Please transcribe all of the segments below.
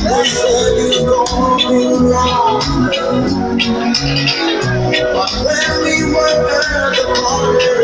They said he's gonna be wrong. But when we were at the corner,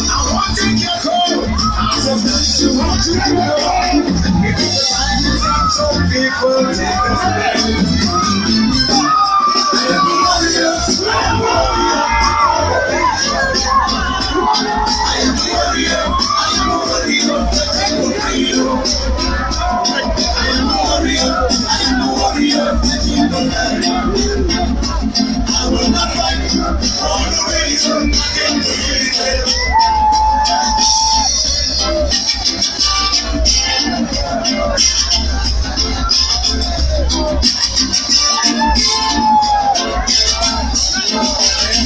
I want to get people take us back. I am a warrior. I am a warrior. I am a warrior. I am a warrior. I am a warrior. I am a warrior. I am a warrior. I will not fight for no reason. I can believe it.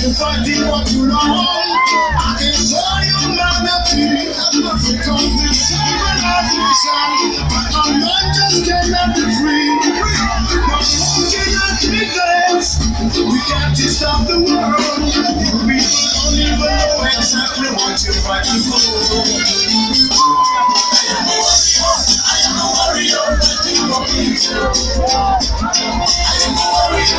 You're fighting what you wrong. I can show you humanity. Because this civilization, a man just cannot be free. But walking at 3 days, we got to stop the world. You people don't even know exactly what you're fighting for. I am a warrior. I am a warrior. I am a warrior.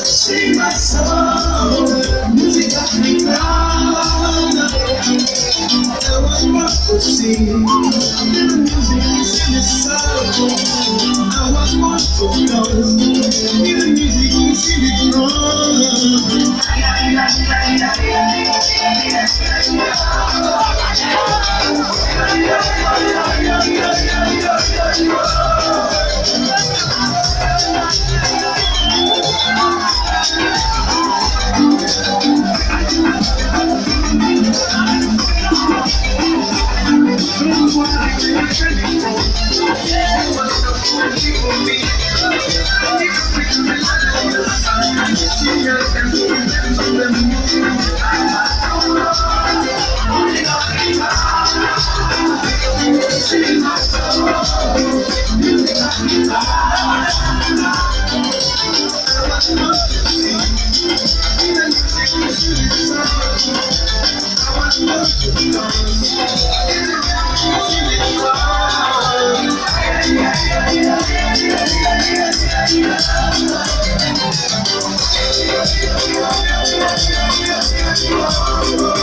Sing my song, music Africana. I was born to sing, music is in the soul. I was born to dance, music is in the drum. Thank you.